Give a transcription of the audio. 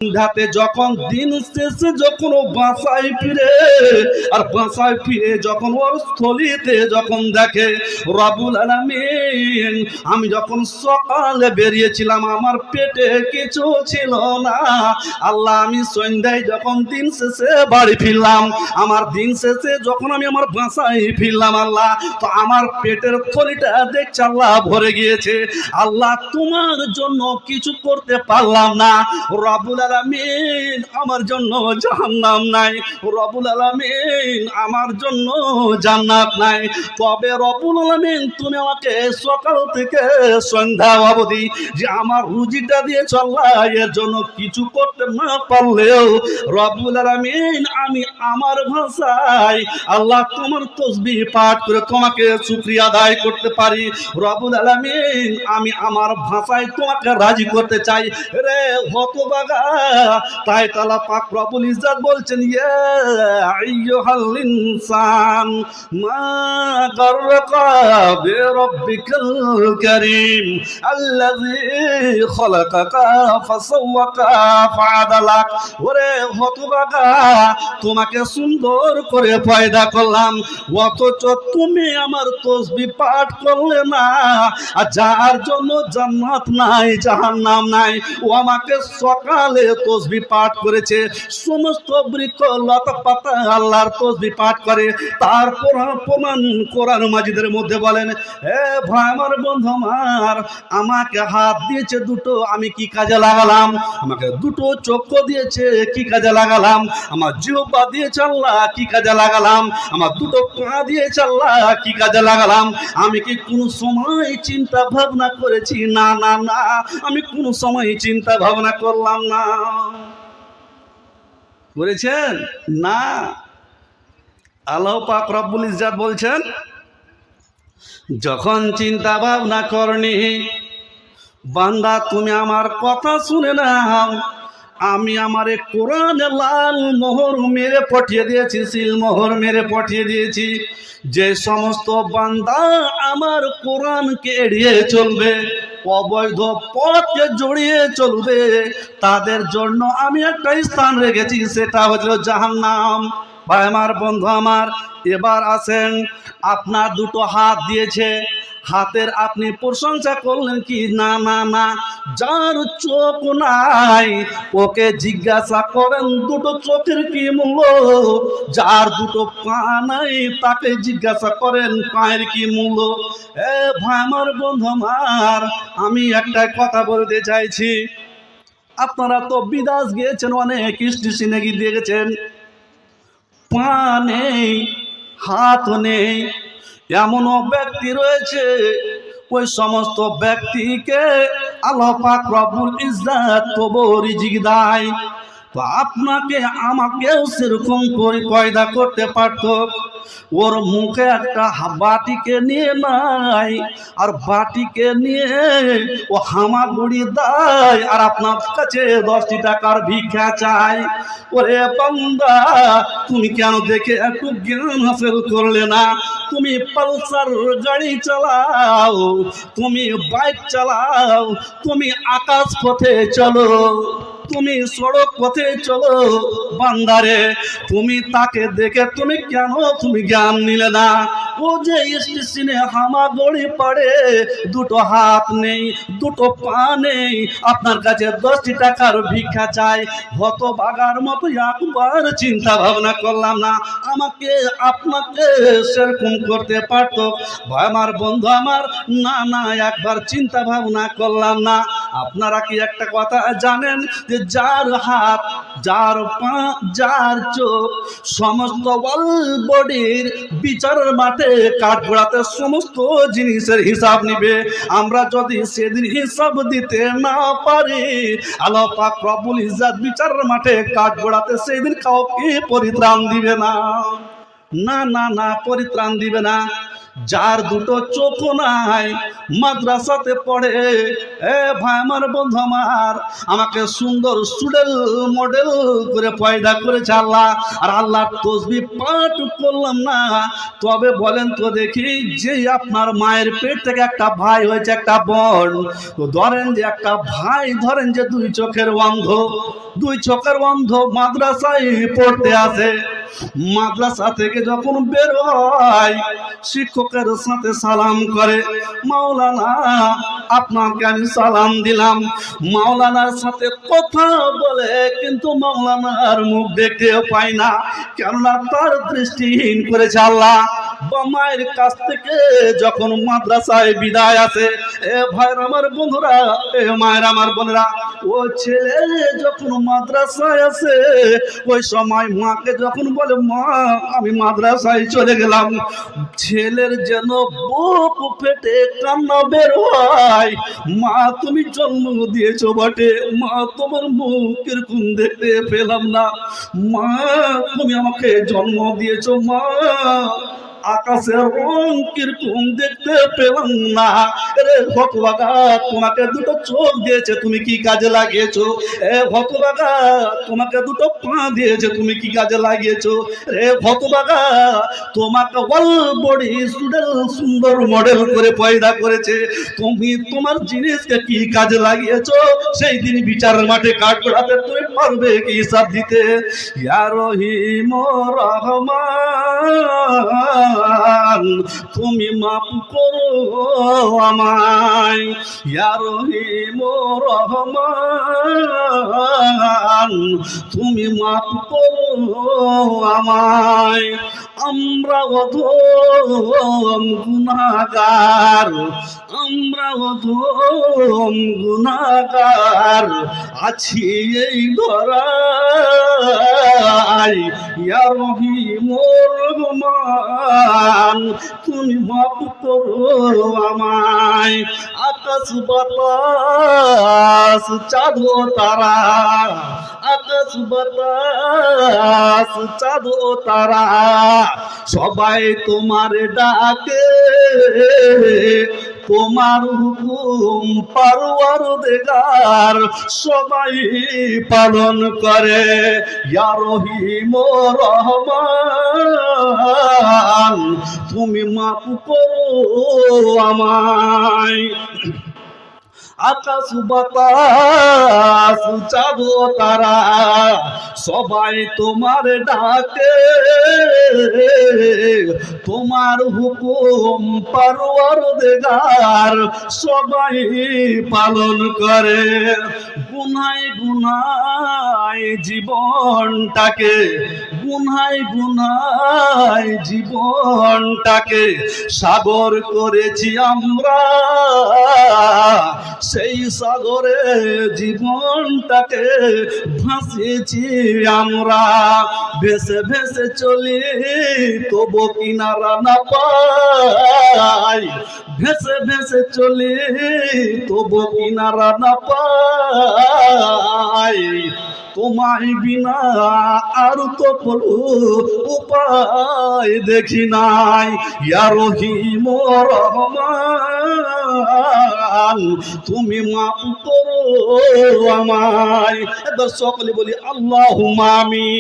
ধাতে যখন দিন শেষে যখন ও বাসায় ফিরে, আর বাসায় ফিরে যখন ওর স্থলিতে যখন দেখে রব্বুল আলামিন, আমি যখন সকালে বেরিয়েছিলাম আমার পেটে কিছু ছিল না আল্লাহ, আমি সন্ধ্যায় যখন দিন শেষে বাড়ি ফিরলাম, আমার দিন শেষে যখন আমি আমার বাসায় ফিরলাম আল্লাহ, তো আমার পেটের থলিটা দেখছি আল্লাহ ভরে গিয়েছে। আল্লাহ তোমার জন্য কিছু করতে পারলাম না, রব্বুল আলামিন আমার জন্য জাহান্নাম নাই, রব্বুল আলামিন আমার জন্য জান্নাত নাই, তবে রব্বুল আলামিন তুমি আমাকে সকাল থেকে সন্ধ্যা অবধি যে আমার রুজিটা দিয়ে চল্লা এর জন্য কিছু করতে না পারলেও রব্বুল আলামিন আমি আমার ভাষায় আল্লাহ তোমার তাসবিহ পাঠ করে তোমাকে শুকরিয়া আদায় করতে পারি। রব্বুল আলামিন আমি আমার ভাষায় তোমাকে রাজি করতে চাই রে হতভাগা। তাই তাআলা পাক রব্বুল ইজ্জত বলছেন, ইয়া আইয়ুহাল ইনসান মা গাররাকা বিরাব্বিকাল কারীম আল্লাযী খলাকাকা ফাসাওয়াকা ফাআদালাক। ওরে হতভাগা, তোমাকে সুন্দর করে পয়দা করলাম, অথচ তুমি আমার তাসবিহ পাঠ করলে না। আর যার জন্য জান্নাত নাই জাহান্নাম নাই, ও আমাকে সকালে তাসবিহ পাঠ করেছে, সমস্ত বৃক্ষ লতা পাতা আল্লাহর তাসবিহ পাঠ করে। তারপর প্রমাণ কোরআন মাজিদের মধ্যে বলেন, এ ভাই আমার বন্ধু আমার, আমাকে হাত দিয়েছে দুটো, আমি কি কাজে লাগালাম? আমাকে দুটো চক্ষু দিয়েছে, কি কাজে লাগালাম? আমার জিহ্বা দিয়েছে আল্লাহ, কি কাজে লাগালাম? আমার দুটো পা দিয়েছে আল্লাহ, কি কাজে লাগালাম? আমি কি কোনো সময় চিন্তা ভাবনা করেছি? না না না, আমি কোনো সময় চিন্তা ভাবনা করলাম না। করেছেন না? আল্লাহ পাক রব্বুল ইজ্জত বলছেন, যখন চিন্তা ভাবনা করনি বান্দা তুমি আমার কথা শুনে নাও, আমি আমারে কোরআনে লাল মোহর মেরে পাঠিয়ে দিয়েছি, সিল মোহর মেরে পাঠিয়ে দিয়েছি। যে সমস্ত বান্দা আমার কোরআনকে এড়িয়ে চলবে, অবৈধ পথকে জড়িয়ে চলবে, তাদের জন্য আমি একটা স্থান রেখেছি, সেটা হলো জাহান্নাম। ভাই আমার বন্ধু আমার, এবার আসেন, আপনার দুটো হাত দিয়েছে, হাতের আপনি প্রশংসা করলেন কি? না না না। যার চোখ নাই ওকে জিজ্ঞাসা করেন দুটো চোখের কি মূল্য, যার দুটো পা নাই তাকে জিজ্ঞাসা করেন পায়ের কি মূল্য। এ ভাই আমার বন্ধু আমার, আমি একটা কথা বলতে চাইছি, আপনারা তো বিদেশ গিয়েছেন, অনেক স্টেশনে গিয়ে গেছেন, পা নেই হাত নেই, এমনও ব্যক্তি রয়েছে, ওই সমস্ত ব্যক্তিকে আল্লাহ পাক রব্বুল ইজ্জত কবর রিজিক দেয়। তো আপনাকে আমাকেও সেরকম করে পয়দা করতে পারত, ওর মুখে একটা বাটিকে নিয়ে নাই, আর বাটিকে নিয়ে ও হামাগুড়ি দেয়, আর আপনার কাছে 10 টাকার ভিক্ষা চায়। ওরে বান্দা, তুমি কেন দেখে একটু জ্ঞান হাসিল করলে না? তুমি পালসার গাড়ি চালাও, তুমি বাইক চালাও, তুমি আকাশ পথে চলো, তুমি সড়ক পথে চলো, বান্দারে তুমি তাকে দেখে তুমি কেন তুমি জ্ঞান নিলে না? ও যে স্টেশনে হামাগুড়ি পড়ে, দুটো হাত নেই, দুটো পা নেই, আপনার কাছে 10 টাকার ভিক্ষা চাই, হতভাগার মতো একবার চিন্তা ভাবনা করলাম না আমাকে আপনাকে সেরকম করতে পারতো? ভাই আমার বন্ধু আমার, না না, একবার চিন্তা ভাবনা করলাম না। আপনারা কি একটা কথা জানেন যে যার হাত, যার পা, যার চোখ, সমস্ত ওয়াল বডির বিচারের মাঠে কাঠগড়াতে সমস্ত জিনিসের হিসাব নিবে। আমরা যদি সেদিন হিসাব দিতে না পারি, আল্লাহ পাক রব্বুল ইজ্জত বিচারের মাঠে কাঠগড়াতে সেদিন কাউকে পরিত্রাণ দিবে না। না না না, পরিত্রাণ দিবে না। যার দুটো চোখ নাই মাদ্রাসাতে পড়ে, এ ভাই আমার বন্ধু আমার, আমাকে সুন্দর স্টুডেন্ট মডেল করে পয়দা করেছে আল্লাহ, আর আল্লাহর তসবিহ পাঠ করলাম না। তবে বলেন তো দেখি, যে আপনার মায়ের পেট থেকে একটা ভাই হয়েছে, একটা বোন, তো ধরেন যে একটা ভাই, ধরেন যে দুই চোখের অন্ধ, দুই চোখের অন্ধ মাদ্রাসায় পড়তে আসে, মাদ্রাসা থেকে যখন বের হয় শিক্ষকের সাথে সালাম করে, মাওলানা আপনাকে আমি সালাম দিলাম। মাওলানার সাথে কথা বলে, কিন্তু মাওলানার মুখ দেখতেও পায় না, কেননা তার দৃষ্টিহীন করেছে আল্লাহ। বা মায়ের কাছ থেকে যখন মাদ্রাসায় বিদায় আসে, এ ভাইর আমার বন্ধুরা, এ মায়ের আমার বোনেরা, ও ছেলে যখন মাদ্রাসায় আসে, ওই সময় মাকে যখন বলে, মা আমি মাদ্রাসায় চলে গেলাম, ছেলের যেন বুক ফেটে কান্না বের হয়। মা তুমি জন্ম দিয়েছো বটে, মা তোমার মুখ এরকম দেখতে পেলাম না, মা তুমি আমাকে জন্ম দিয়েছো, মা আকাশের রং কিরকম দেখতে পেলাম না। রে হতভাগা, তোমাকে দুটো চোখ দিয়েছে, তুমি কি কাজে লাগিয়েছো? এ হতভাগা, তোমাকে দুটো পা দিয়েছে, তুমি কি কাজে লাগিয়েছো? রে হতভাগা, তোমাকে অল বডি স্টুডেন্ট সুন্দর মডেল করে পয়দা করেছে, তুমি তোমার জিনিসকে কি কাজে লাগিয়েছো? সেই দিন বিচারের মাঠে কাঠ করাতে তুমি পারবে কি হিসাব দিতে? ইয়া রহিম রহমান, তুমি মাফ করো আমায়, ইয়া রহিম রহমান, তুমি মাফ করো আমায়। আমরা অধম গুনাহগার, আমরা অধম গুনাহগার আছি এই ধরায়, ইয়া রহিম রহমান, তুমি মাফ করো আমায়। আকাশ বাতাস চাঁদ ও তারা, আকাশ বাতাস চাঁদ ও তারা সবাই তোমার ডাকে, তোমার হুকুম পারওয়ারদিগার সবাই পালন করে, ইয়া রহিম রহমান, তুমি মাফ করো আমায়। আকাশ বাতাস চাঁদ ও তারা সবাই তোমার ডাকে, তোমার হুকুম পারওয়ারদিগার সবাই পালন করে। গুনায় গুনায় জীবনটাকে, গুনায় গুনায় জীবনটাকে সাগর করেছি আমরা, সেই সাগরে জীবনটাকে ভাসিয়েছি আমরা। ভেসে ভেসে চলি তবু কিনারা না পাই, ভেসে ভেসে চলি তবু কিনারা না পাই। তোমায় বিনা আর তো কোনো উপায় দেখি নাই, ইয়া রহিম রহমান, তুমি মাফ করো আমায়। এবার সকলে বলি আল্লাহুম্মা আমিন।